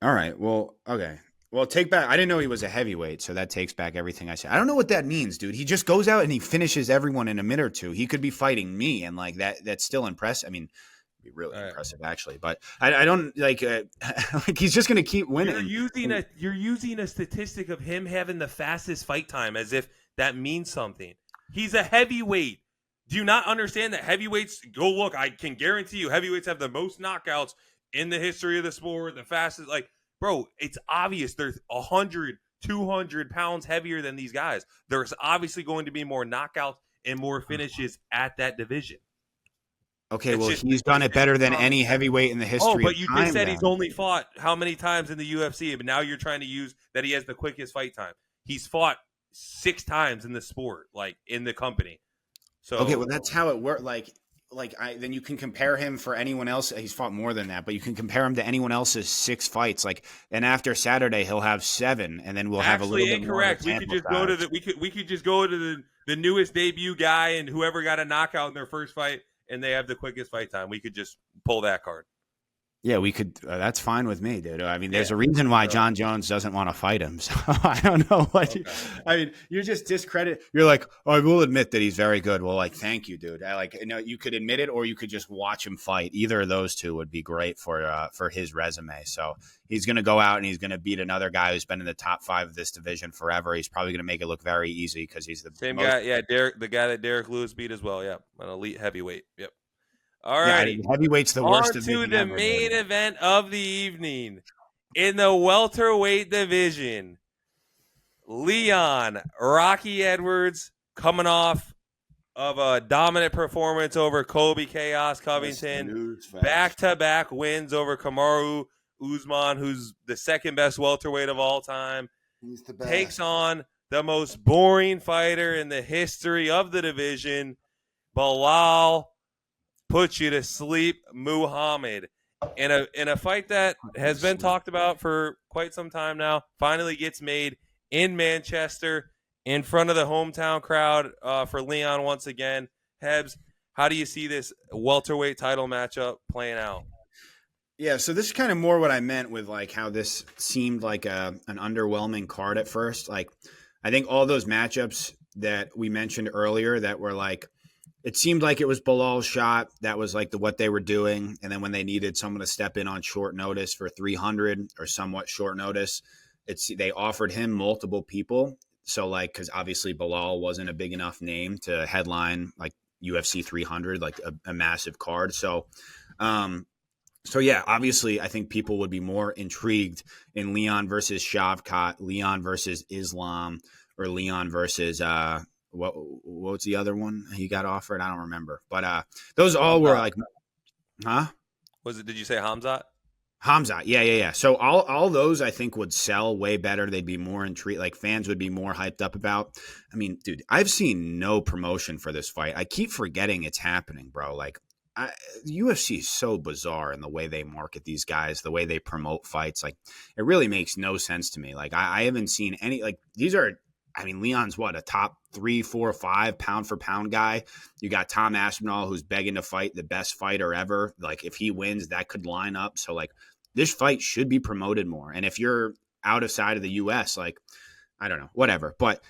All right. Well, okay. Well, take back. I didn't know he was a heavyweight, so that takes back everything I said. I don't know what that means, dude. He just goes out and he finishes everyone in a minute or two. He could be fighting me, and like that. That's still impressive. I mean, it'd be really impressive actually. But I don't like. Like he's just gonna keep winning. You're using a statistic of him having the fastest fight time as if that means something. He's a heavyweight. Do you not understand that heavyweights? Go look. I can guarantee you, heavyweights have the most knockouts in the history of the sport. The fastest, like, bro, it's obvious. They're 100, 200 pounds heavier than these guys. There's obviously going to be more knockouts and more finishes at that division. Okay, well, he's done it better than any heavyweight in the history. Oh, but you just said then. he's only fought how many times in the UFC, but now you're trying to use that he has the quickest fight time. He's fought 6 times in the sport, like in the company. So okay, well, that's how it works. Then you can compare him for anyone else. He's fought more than that, but you can compare him to anyone else's 6 fights. Like, and after Saturday, he'll have 7, and then we'll have a little bit incorrect. more. We could just go to we could just go to the newest debut guy and whoever got a knockout in their first fight, and they have the quickest fight time. We could just pull that card. Yeah, we could. That's fine with me, dude. I mean, there's a reason why John Jones doesn't want to fight him. So I don't know what. I mean, you're just discredit. You're like, oh, I will admit that he's very good. Well, like, thank you, dude. You could admit it, or you could just watch him fight. Either of those two would be great for his resume. So he's going to go out and he's going to beat another guy who's been in the top 5 of this division forever. He's probably going to make it look very easy because he's the same guy. Yeah, the guy that Derek Lewis beat as well. Yeah, an elite heavyweight. Yep. All right, heavyweight's the worst. On to the main event of the evening in the welterweight division. Leon Rocky Edwards coming off of a dominant performance over Kobe Chaos Covington, back-to-back wins over Kamaru Usman, who's the second best welterweight of all time. He's the best. Takes on the most boring fighter in the history of the division, Belal. Put you to sleep, Muhammad. In a fight that has been talked about for quite some time now, finally gets made in Manchester in front of the hometown crowd for Leon once again. Hebs, how do you see this welterweight title matchup playing out? Yeah, so this is kind of more what I meant with like how this seemed like an underwhelming card at first. Like, I think all those matchups that we mentioned earlier that were like, it seemed like it was Belal's shot. That was like what they were doing. And then when they needed someone to step in on short notice for 300 or somewhat short notice, they offered him multiple people. So like, because obviously Belal wasn't a big enough name to headline like UFC 300, like a massive card. So yeah, obviously I think people would be more intrigued in Leon versus Shavkat, Leon versus Islam, or Leon versus what's the other one he got offered? I don't remember. But those all were like, huh? Did you say Hamzat? Hamzat, yeah. So all those I think would sell way better. They'd be more intrigued. Like fans would be more hyped up about. I mean, dude, I've seen no promotion for this fight. I keep forgetting it's happening, bro. Like UFC is so bizarre in the way they market these guys, the way they promote fights. Like it really makes no sense to me. Like I haven't seen any, like these are, I mean, Leon's a top 3, 4, 5 pound for pound guy. You got Tom Aspinall, who's begging to fight, the best fighter ever. Like if he wins, that could line up. So like this fight should be promoted more. And if you're outside of the US, like, I don't know, whatever. But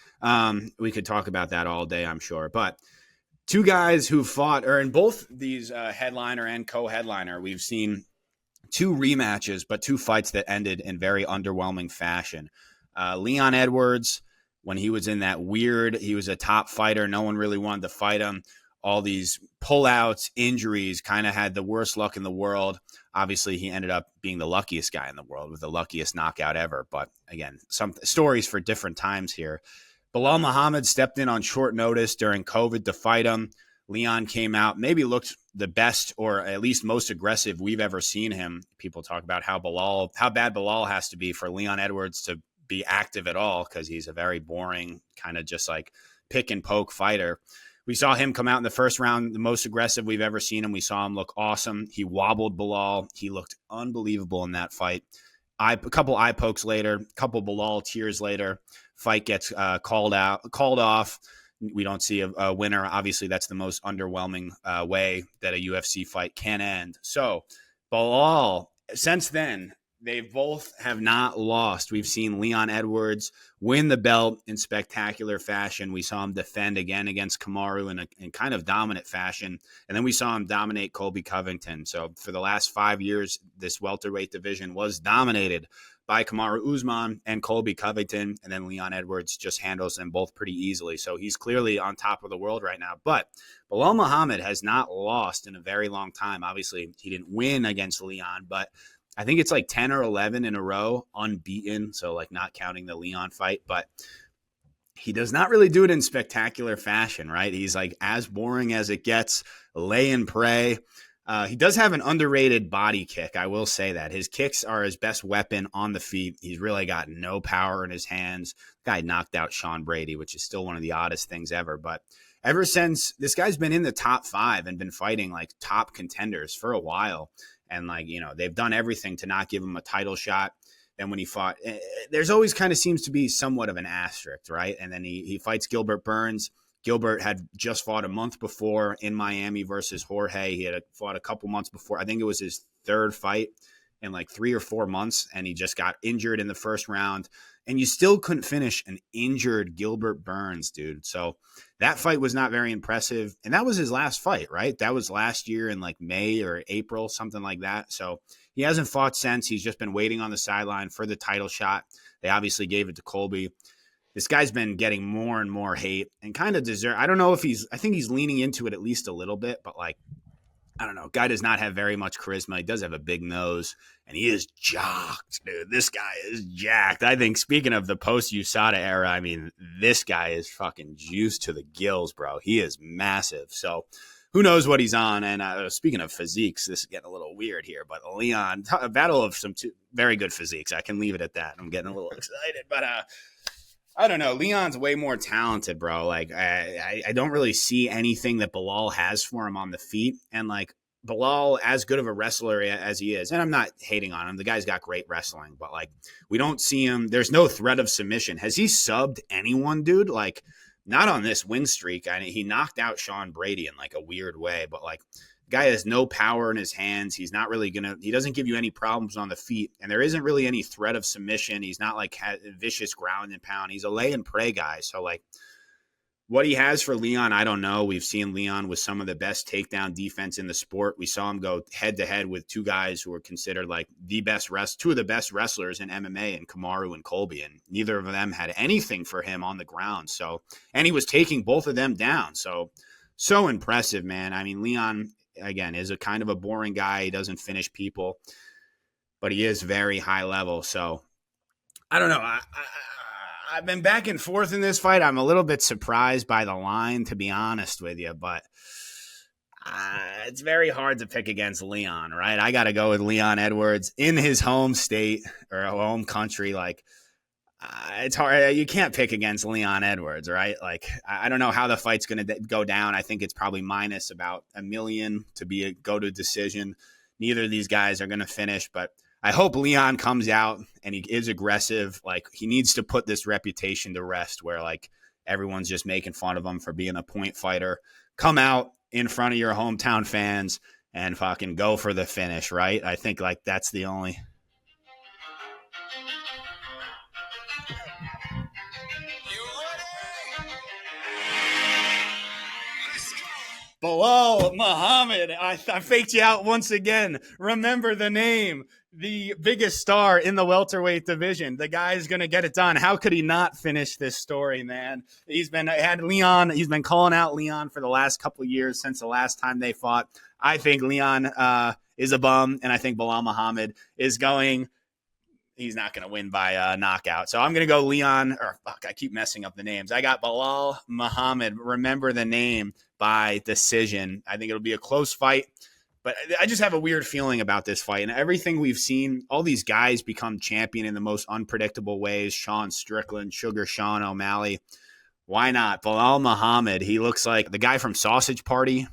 we could talk about that all day, I'm sure. But two guys who fought, or in both these headliner and co-headliner, we've seen 2 rematches, but 2 fights that ended in very underwhelming fashion. Leon Edwards, when he was in that weird, he was a top fighter. No one really wanted to fight him. All these pullouts, injuries, kind of had the worst luck in the world. Obviously, he ended up being the luckiest guy in the world with the luckiest knockout ever. But again, some stories for different times here. Belal Muhammad stepped in on short notice during COVID to fight him. Leon came out, maybe looked the best or at least most aggressive we've ever seen him. People talk about how bad Belal has to be for Leon Edwards to be active at all, because he's a very boring kind of just like pick and poke fighter. We saw him come out in the first round, the most aggressive we've ever seen him. We saw him look awesome. He wobbled Belal. He looked unbelievable in that fight. A couple eye pokes later, a couple Belal tears later, fight gets called off. we don't see a winner. Obviously, that's the most underwhelming way that a UFC fight can end. So, Belal, since then, they both have not lost. We've seen Leon Edwards win the belt in spectacular fashion. We saw him defend again against Kamaru in kind of dominant fashion. And then we saw him dominate Colby Covington. So for the last 5 years, this welterweight division was dominated by Kamaru Usman and Colby Covington. And then Leon Edwards just handles them both pretty easily. So he's clearly on top of the world right now. But Belal Muhammad has not lost in a very long time. Obviously, he didn't win against Leon, but I think it's like 10 or 11 in a row unbeaten. So like not counting the Leon fight, but he does not really do it in spectacular fashion, right? He's like as boring as it gets, lay and pray. He does have an underrated body kick. I will say that his kicks are his best weapon on the feet. He's really got no power in his hands. The guy knocked out Sean Brady, which is still one of the oddest things ever. But ever since this guy's been in the top 5 and been fighting like top contenders for a while, and like, you know, they've done everything to not give him a title shot. Then when he fought, there's always kind of seems to be somewhat of an asterisk, right? And then he fights Gilbert Burns. Gilbert had just fought a month before in Miami versus Jorge. He had fought a couple months before. I think it was his 3rd fight in like 3 or 4 months, and he just got injured in the first round. And you still couldn't finish an injured Gilbert Burns, dude. So that fight was not very impressive. And that was his last fight, right? That was last year in like May or April, something like that. So he hasn't fought since. He's just been waiting on the sideline for the title shot. They obviously gave it to Colby. This guy's been getting more and more hate and kind of deserve. I don't know if I think he's leaning into it at least a little bit, but like, I don't know. Guy does not have very much charisma. He does have a big nose, and he is jacked, dude. This guy is jacked. I think, speaking of the post-USADA era, I mean, this guy is fucking juiced to the gills, bro. He is massive. So who knows what he's on? And speaking of physiques, this is getting a little weird here, but Leon, a battle of some very good physiques. I can leave it at that. I'm getting a little excited, but I don't know. Leon's way more talented, bro. Like, I don't really see anything that Belal has for him on the feet. And, like, Belal, as good of a wrestler as he is, and I'm not hating on him. The guy's got great wrestling. But, like, we don't see him. There's no threat of submission. Has he subbed anyone, dude? Like, not on this win streak. He knocked out Sean Brady in, like, a weird way. But, like, guy has no power in his hands. He's not really he doesn't give you any problems on the feet, and there isn't really any threat of submission. He's not like vicious ground and pound. He's a lay and pray guy. So like what he has for Leon, I don't know. We've seen Leon with some of the best takedown defense in the sport. We saw him go head to head with 2 guys who were considered like two of the best wrestlers in MMA, and Kamaru and Colby, and neither of them had anything for him on the ground. So, and he was taking both of them down. So impressive, man. I mean, Leon, again, is a kind of a boring guy. He doesn't finish people, but he is very high level. So I don't know. I've been back and forth in this fight. I'm a little bit surprised by the line, to be honest with you, but it's very hard to pick against Leon, right? I got to go with Leon Edwards in his home state or home country. Like, it's hard. You can't pick against Leon Edwards, right? Like, I don't know how the fight's going to go down. I think it's probably minus about $1 million to go to decision. Neither of these guys are going to finish, but I hope Leon comes out and he is aggressive. Like, he needs to put this reputation to rest where like everyone's just making fun of him for being a point fighter. Come out in front of your hometown fans and fucking go for the finish, right? I think like that's the only. Belal Muhammad, I faked you out once again. Remember the name, the biggest star in the welterweight division. The guy's going to get it done. How could he not finish this story, man? He's been calling out Leon for the last couple of years since the last time they fought. I think Leon is a bum, and I think Belal Muhammad is he's not going to win by knockout. So I'm going to go Leon, I keep messing up the names. I got Belal Muhammad, remember the name, by decision. I think it'll be a close fight, but I just have a weird feeling about this fight. And everything we've seen, all these guys become champion in the most unpredictable ways. Sean Strickland, Sugar Sean O'Malley. Why not? Belal Muhammad, he looks like the guy from Sausage Party,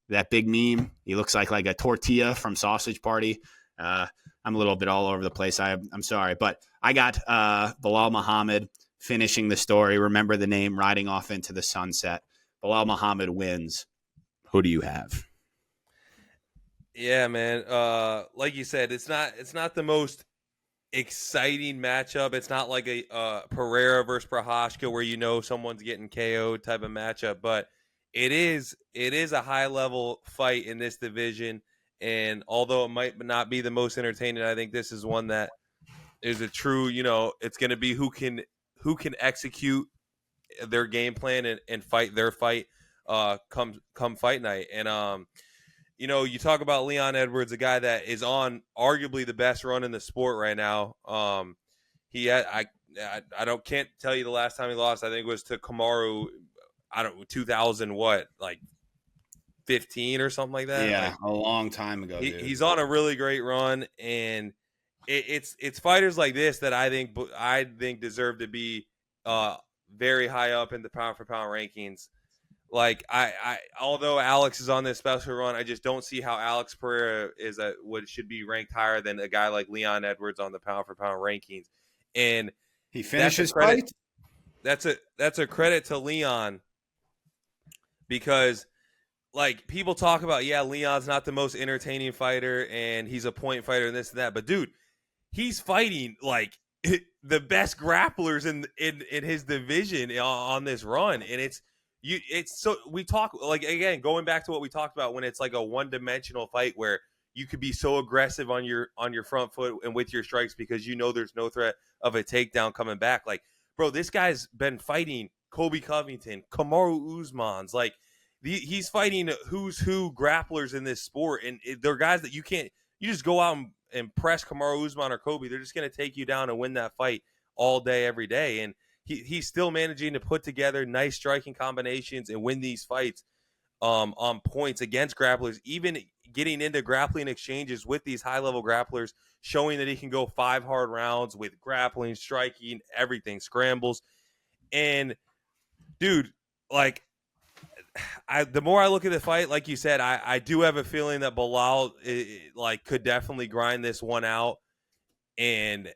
that big meme. He looks like a tortilla from Sausage Party. I'm a little bit all over the place. I'm sorry, but I got Belal Muhammad finishing the story. Remember the name, riding off into the sunset. Belal Muhammad wins. Who do you have? Yeah, man. Like you said, it's not the most exciting matchup. It's not like a Pereira versus Prochazka where someone's getting KO'd type of matchup, but it is a high level fight in this division. And although it might not be the most entertaining, I think this is one that is a true, it's going to be who can execute their game plan and fight their fight come fight night. And you talk about Leon Edwards, a guy that is on arguably the best run in the sport right now. He had I can't tell you the last time he lost. I think it was to Kamaru. 2000 like 15 or something like that. Yeah, a long time ago. He's on a really great run, and it's fighters like this that I think deserve to be very high up in the pound for pound rankings. Like although Alex is on this special run, I just don't see how Alex Pereira should be ranked higher than a guy like Leon Edwards on the pound for pound rankings. And he finishes fight. That's a credit to Leon, because like people talk about, Leon's not the most entertaining fighter and he's a point fighter and this and that, but dude, he's fighting like the best grapplers in his division on this run. And we talk, like, again, going back to what we talked about when it's like a one-dimensional fight where you could be so aggressive on your front foot and with your strikes because there's no threat of a takedown coming back. Like, bro, this guy's been fighting Kobe Covington, Kamaru Usman's, like he's fighting who's who grapplers in this sport, and they're guys that you just go out and press Kamaru Usman or Kobe, they're just going to take you down and win that fight all day, every day. And he's still managing to put together nice striking combinations and win these fights on points against grapplers, even getting into grappling exchanges with these high-level grapplers, showing that he can go 5 hard rounds with grappling, striking, everything, scrambles. And, dude, like, the more I look at the fight, like you said, I do have a feeling that Belal could definitely grind this one out and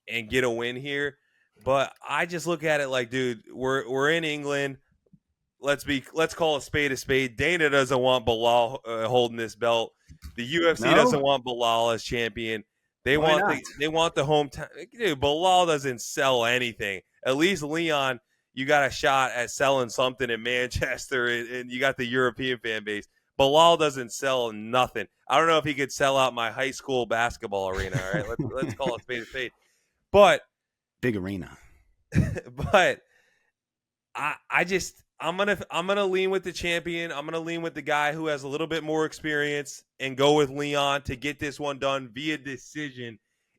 get a win here. But I just look at it like, dude, we're in England. Let's call a spade a spade. Dana doesn't want Belal holding this belt. The UFC doesn't want Belal as champion. They want the hometown. Dude, Belal doesn't sell anything. At least Leon, you got a shot at selling something in Manchester, and you got the European fan base. Belal doesn't sell nothing. I don't know if he could sell out my high school basketball arena. All right, let's call it spade a spade. But big arena. But I'm gonna lean with the champion. I'm gonna lean with the guy who has a little bit more experience and go with Leon to get this one done via decision.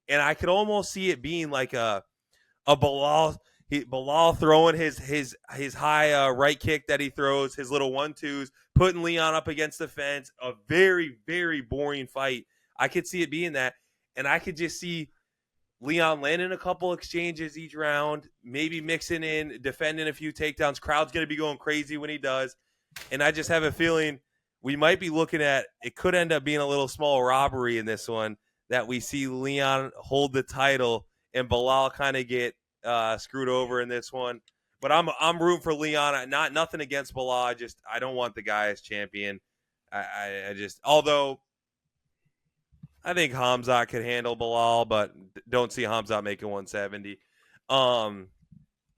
And I could almost see it being like a Belal. Belal throwing his high right kick that he throws, his little 1-2s, putting Leon up against the fence. A very, very boring fight. I could see it being that, and I could just see Leon landing a couple exchanges each round, maybe mixing in, defending a few takedowns. Crowd's going to be going crazy when he does. And I just have a feeling we might be looking at, it could end up being a little small robbery in this one, that we see Leon hold the title and Belal kind of get screwed over in this one. But I'm rooting for Leon. Nothing against Belal. I don't want the guy as champion. Although I think Hamzat could handle Belal, but don't see Hamzat making 170.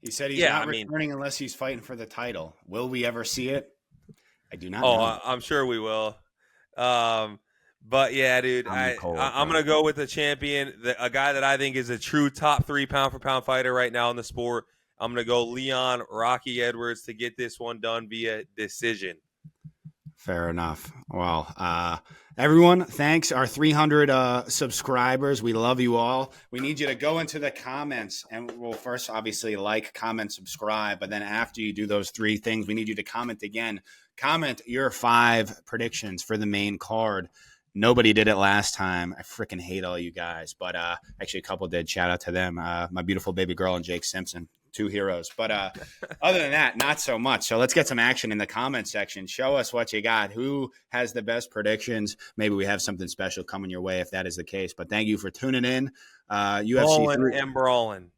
He said he's not returning unless he's fighting for the title. Will we ever see it? I do not know. I'm sure we will. But yeah, dude, I'm going to go with the champion, a guy that I think is a true top 3 pound for pound fighter right now in the sport. I'm going to go Leon Rocky Edwards to get this one done via decision. Fair enough. Well, everyone, thanks. Our 300 subscribers. We love you all. We need you to go into the comments and we'll first obviously like, comment, subscribe. But then after you do those 3 things, we need you to comment again. Comment your 5 predictions for the main card. Nobody did it last time. I freaking hate all you guys. But actually a couple did. Shout out to them. My beautiful baby girl and Jake Simpson. 2 heroes. But other than that, not so much. So let's get some action in the comment section. Show us what you got. Who has the best predictions? Maybe we have something special coming your way if that is the case. But thank you for tuning in. UFC Brawling and brawling.